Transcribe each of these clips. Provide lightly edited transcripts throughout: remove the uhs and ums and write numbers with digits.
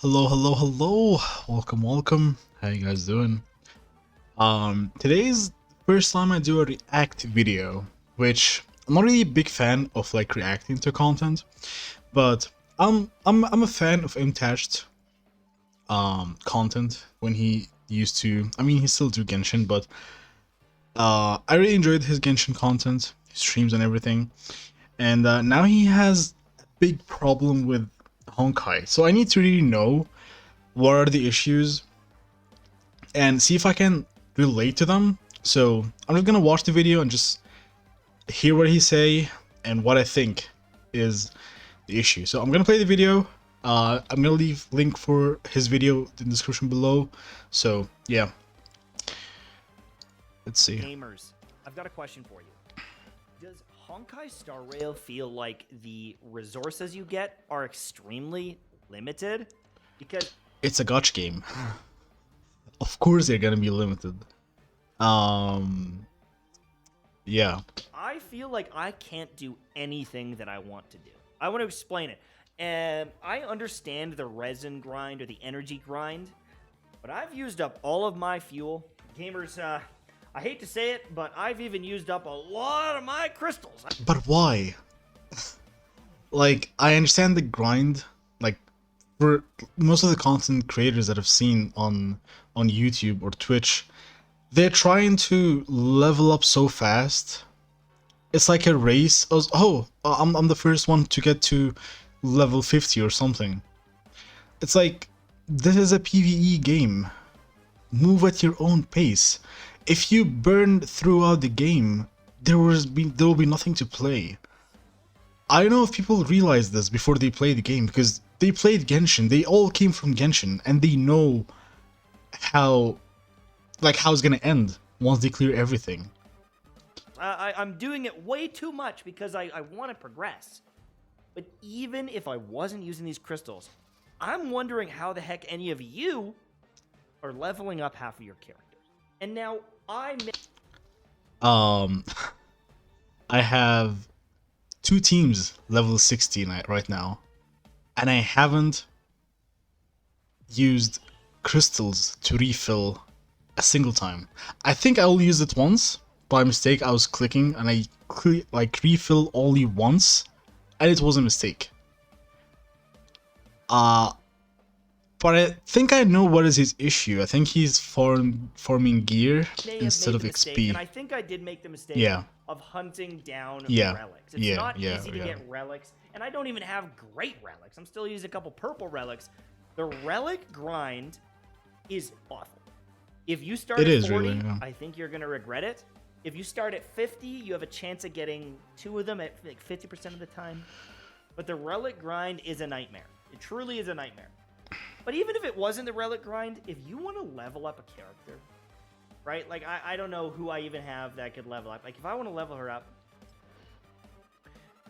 Hello. Welcome. How you guys doing? Today's first time I do a react video, which I'm not really a big fan of like reacting to content, but I'm a fan of Imtached content when he used to. I mean, he still do Genshin, but I really enjoyed his Genshin content, his streams and everything. And now he has a big problem with Honkai, so I need to really know what are the issues and see if I can relate to them. So I'm just gonna watch the video and just hear what he say and what I think is the issue. So I'm gonna play the video. I'm gonna leave link for his video in the description below. So yeah, let's see. Gamers, I've got a question for you. Does Honkai Star Rail feel like the resources you get are extremely limited? Because It's a gotcha game. Of course they're gonna be limited. Yeah. I feel like I can't do anything that I want to do. I want to explain it. And I understand the resin grind or the energy grind, but I've used up all of my fuel. Gamers, I hate to say it, but I've even used up a lot of my crystals. But why? Like, I understand the grind, like, for most of the content creators that I've seen on YouTube or Twitch, they're trying to level up so fast. It's like a race. I'm the first one to get to level 50 or something. It's like, this is a PvE game. Move at your own pace. If you burn throughout the game, there will be nothing to play. I don't know if people realize this before they play the game, because they played Genshin. They all came from Genshin, and they know how it's gonna end once they clear everything. I'm doing it way too much because I want to progress. But even if I wasn't using these crystals, I'm wondering how the heck any of you are leveling up half of your characters. And now Um, I have two teams level 16 right now, and I haven't used crystals to refill a single time. I think I only used it once by mistake. I was clicking and I refill only once, and it was a mistake. But I think I know what is his issue. I think he's farming gear instead of XP. And I think I did make the mistake of hunting down relics. It's not easy to get relics, and I don't even have great relics. I'm still using a couple purple relics. The relic grind is awful. If you start at 40, really, I think you're going to regret it. If you start at 50, you have a chance of getting two of them at like 50% of the time. But the relic grind is a nightmare. It truly is a nightmare. But even if it wasn't the relic grind, if you want to level up a character, right? Like, I don't know who I even have that could level up. Like, if I want to level her up,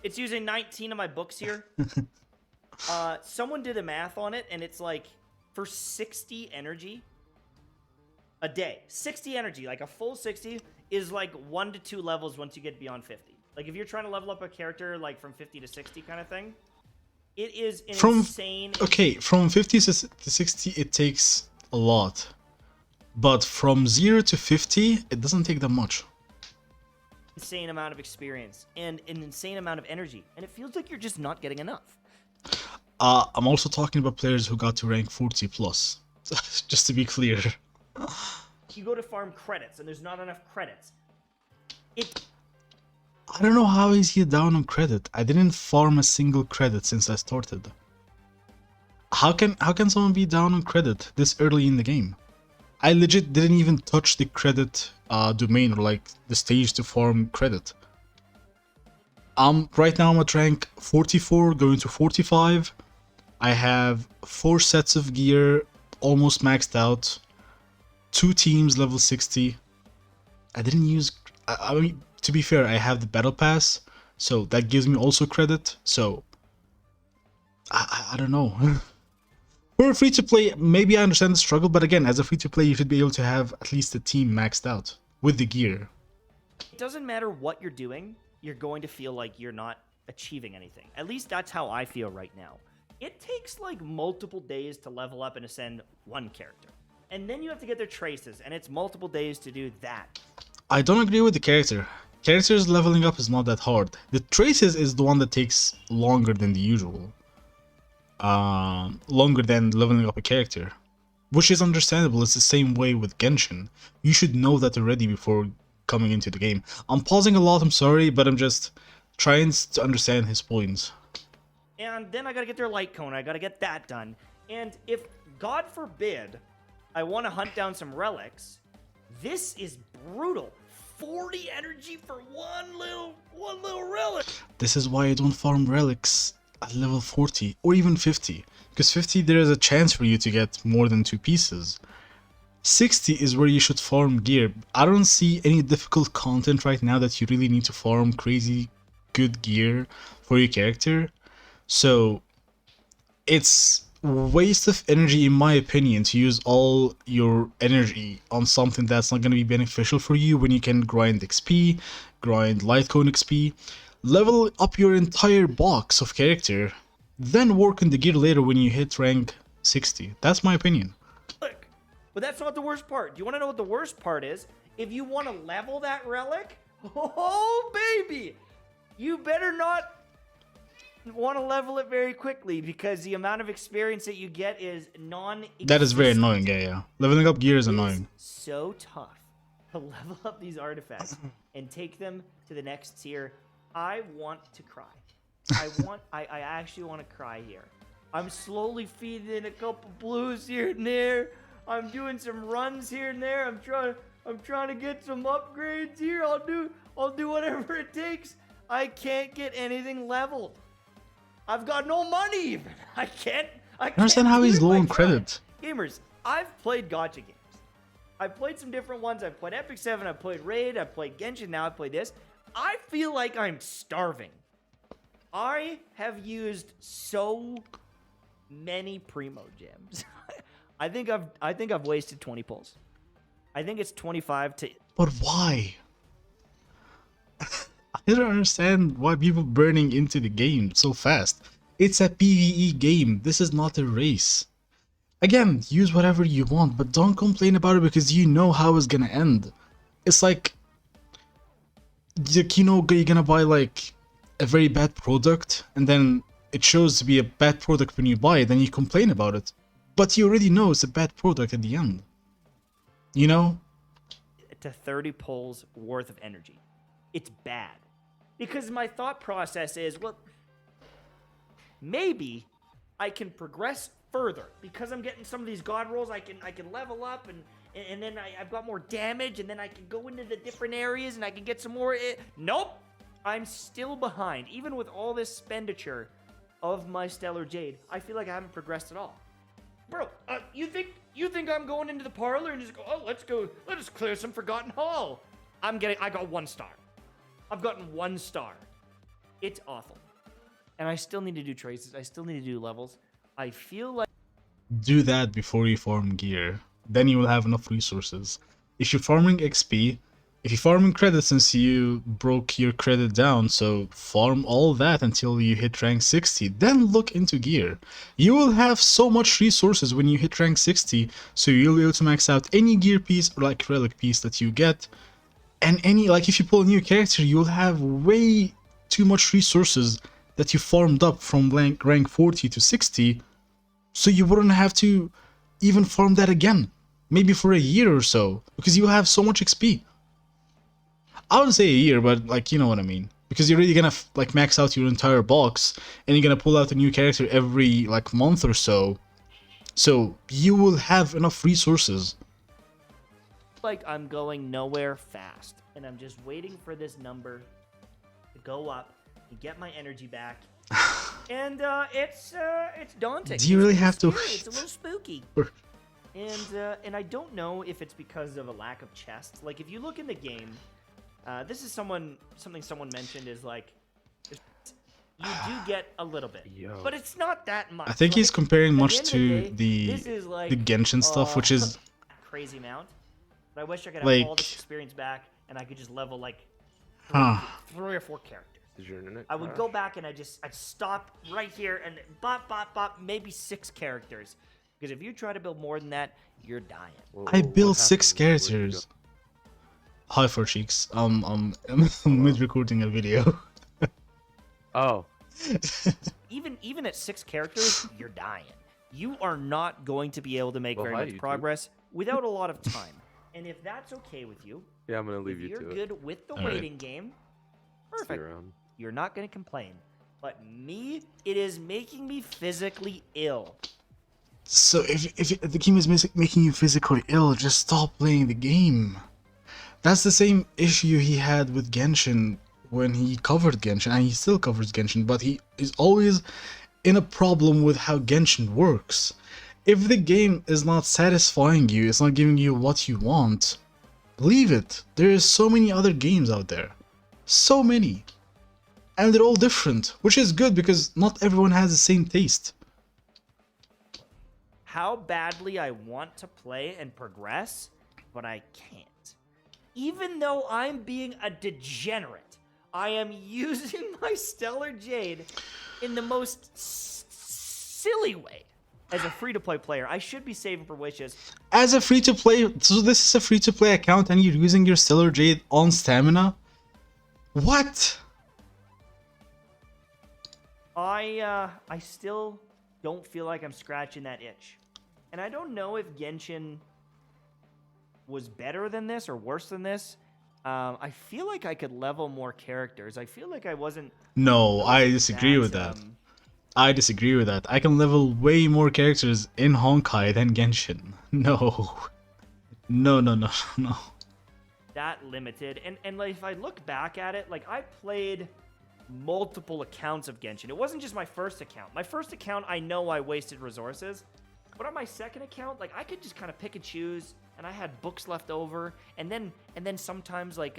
it's using 19 of my books here. Someone did a math on it, and it's like, for 60 energy a day, 60 energy, like a full 60 is like 1 to 2 levels once you get beyond 50. Like, if you're trying to level up a character, like, from 50 to 60 kind of thing, it is insane. Okay, from 50 to 60, it takes a lot. But from 0 to 50, it doesn't take that much. Insane amount of experience and an insane amount of energy. And it feels like you're just not getting enough. I'm also talking about players who got to rank 40 plus. Just to be clear. You go to farm credits, and there's not enough credits. I don't know how is he down on credit. I didn't farm a single credit since I started. How can someone be down on credit this early in the game? I legit didn't even touch the credit domain or like the stage to farm credit. Right now I'm at rank 44 going to 45. I have 4 sets of gear almost maxed out. 2 teams level 60. I didn't use... I mean, to be fair, I have the battle pass, so that gives me also credit, so... I don't know. For a free-to-play, maybe I understand the struggle, but again, as a free-to-play, you should be able to have at least a team maxed out with the gear. It doesn't matter what you're doing, you're going to feel like you're not achieving anything. At least that's how I feel right now. it takes like multiple days to level up and ascend one character. And then you have to get their traces, and it's multiple days to do that. I don't agree with the character. Characters leveling up is not that hard. The traces is the one that takes longer than the usual. Longer than leveling up a character. Which is understandable, it's the same way with Genshin. You should know that already before coming into the game. I'm pausing a lot, I'm sorry, but I'm just trying to understand his points. And then I gotta get their light cone, I gotta get that done. And if, God forbid, I want to hunt down some relics, this is brutal. 40 energy for one little relic. This is why I don't farm relics at level 40 or even 50. Because 50 there is a chance for you to get more than 2 pieces. 60 is where you should farm gear. I don't see any difficult content right now that you really need to farm crazy good gear for your character. So it's waste of energy in my opinion to use all your energy on something that's not going to be beneficial for you when you can grind XP, grind light cone XP, level up your entire box of character, then work on the gear later when you hit rank 60. That's my opinion. Look, but that's not the worst part. Do you want to know what the worst part is? If you want to level that relic, oh baby, you better not want to level it very quickly because the amount of experience that you get is non-existent. That is very annoying, yeah. Leveling up gear is annoying. So tough to level up these artifacts and take them to the next tier. I want to cry. I actually want to cry here. I'm slowly feeding in a couple blues here and there. I'm doing some runs here and there. I'm trying to get some upgrades here. I'll do whatever it takes. I can't get anything leveled. I've got no money even. I can't understand how he's low on credit. Gamers, I've played gacha games. I've played some different ones. I've played Epic 7, I've played Raid, I've played Genshin, now I've played this. I feel like I'm starving. I have used so many Primo gems. I think I've wasted 20 pulls. I think it's 25 to... But why? I don't understand why people burning into the game so fast. It's a PvE game. This is not a race. Again, use whatever you want, but don't complain about it because you know how it's gonna end. It's like, you know, you're gonna buy like a very bad product and then it shows to be a bad product when you buy it, then you complain about it. But you already know it's a bad product at the end. You know? To 30 pulls worth of energy. It's bad. Because my thought process is, well, maybe I can progress further because I'm getting some of these god rolls. I can level up and then I've got more damage and then I can go into the different areas and I can get some more. Nope, I'm still behind. Even with all this expenditure of my Stellar Jade, I feel like I haven't progressed at all. Bro, you think I'm going into the parlor and just go, oh, let's clear some Forgotten Hall. I got 1 star. I've gotten 1 star. It's awful. And I still need to do traces. I still need to do levels. I feel like... Do that before you farm gear. Then you will have enough resources. If you're farming XP, if you're farming credit since you broke your credit down, so farm all that until you hit rank 60. Then look into gear. You will have so much resources when you hit rank 60, so you'll be able to max out any gear piece or like relic piece that you get. And like if you pull a new character, you'll have way too much resources that you farmed up from rank 40 to 60, so you wouldn't have to even farm that again, maybe for a year or so, because you have so much XP. I wouldn't say a year, but like, you know what I mean, because you're really gonna like max out your entire box, and you're gonna pull out a new character every like month or so, so you will have enough resources. Like I'm going nowhere fast, and I'm just waiting for this number to go up and get my energy back. And it's daunting. Do you really have to? It's a little spooky. And I don't know if it's because of a lack of chests. Like if you look in the game, this is something someone mentioned is like you do get a little bit, but it's not that much. I think he's comparing much to the Genshin stuff, which is crazy amount. But I wish I could have all this experience back, and I could just level like 3 or 4 characters. Did your internet I would go back and I'd stop right here and bop, maybe 6 characters. Because if you try to build more than that, you're dying. I built 6 characters. Hi, for cheeks. I'm mid-recording a video. Oh. Even at 6 characters, you're dying. You are not going to be able to make very much progress without a lot of time. And if that's okay with you, yeah, I'm gonna leave you to it. You're good with the waiting game. Perfect. You're not gonna complain. But me, it is making me physically ill. So if the game is making you physically ill, just stop playing the game. That's the same issue he had with Genshin when he covered Genshin, and he still covers Genshin, but he is always in a problem with how Genshin works. If the game is not satisfying you, it's not giving you what you want, leave it. There is so many other games out there. So many. And they're all different, which is good because not everyone has the same taste. How badly I want to play and progress, but I can't. Even though I'm being a degenerate, I am using my Stellar Jade in the most silly way. As a free-to-play player, I should be saving for wishes. As a free-to-play, so this is a free-to-play account and you're using your Stellar Jade on stamina? What? I still don't feel like I'm scratching that itch. And I don't know if Genshin was better than this or worse than this. I feel like I could level more characters. I feel like I wasn't... No, I disagree with that. I disagree with that. I can level way more characters in Honkai than Genshin. No. No. That limited. And like, if I look back at it, like I played multiple accounts of Genshin. It wasn't just my first account. My first account, I know I wasted resources. But on my second account, like I could just kind of pick and choose, and I had books left over. And then sometimes like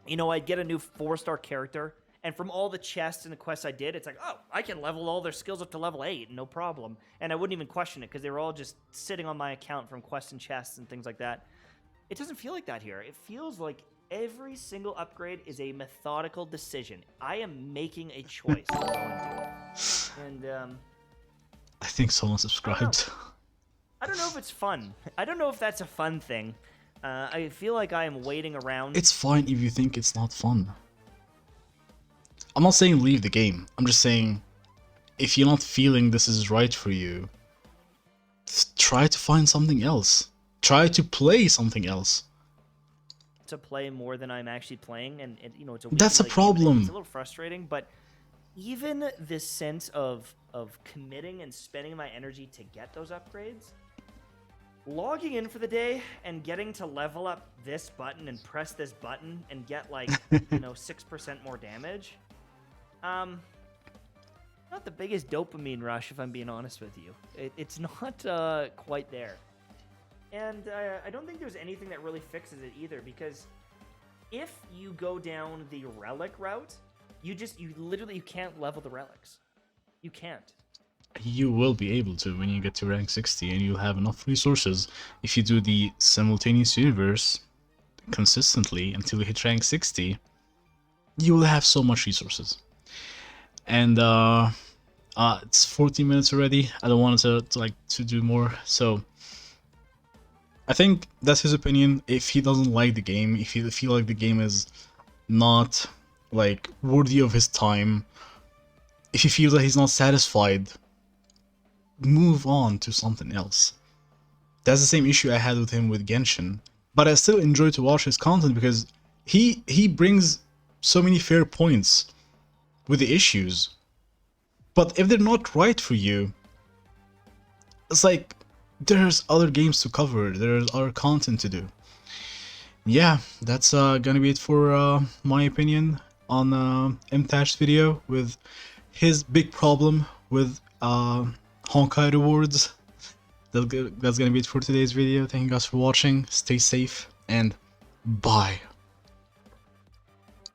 you know, I'd get a new 4-star character. And from all the chests and the quests I did, it's like, oh, I can level all their skills up to level 8, no problem. And I wouldn't even question it because they were all just sitting on my account from quests and chests and things like that. It doesn't feel like that here. It feels like every single upgrade is a methodical decision. I am making a choice on going to it. And I think someone subscribed. I don't know if it's fun. I don't know if that's a fun thing. I feel like I am waiting around. It's fine if you think it's not fun. I'm not saying leave the game. I'm just saying, if you're not feeling this is right for you, try to find something else. Try to play something else. To play more than I'm actually playing, and you know, it's that's a problem. It's a little frustrating, but even this sense of committing and spending my energy to get those upgrades, logging in for the day and getting to level up this button and press this button and get like you know 6% more damage. Not the biggest dopamine rush, if I'm being honest with you. It's not quite there. And I don't think there's anything that really fixes it either, because if you go down the relic route, you literally can't level the relics. You can't. You will be able to when you get to rank 60, and you'll have enough resources. If you do the simultaneous universe consistently until you hit rank 60, you will have so much resources. And it's 14 minutes already. I don't want to do more, so I think that's his opinion. If he doesn't like the game, if he feel like the game is not like worthy of his time, if he feels that he's not satisfied, move on to something else. That's the same issue I had with him with Genshin, but I still enjoy to watch his content because he brings so many fair points with the issues. But if they're not right for you, it's like there's other games to cover, there's other content to do. Yeah, that's gonna be it for my opinion on MTash's video with his big problem with Honkai rewards. That's gonna be it for today's video. Thank you guys for watching, stay safe, and bye.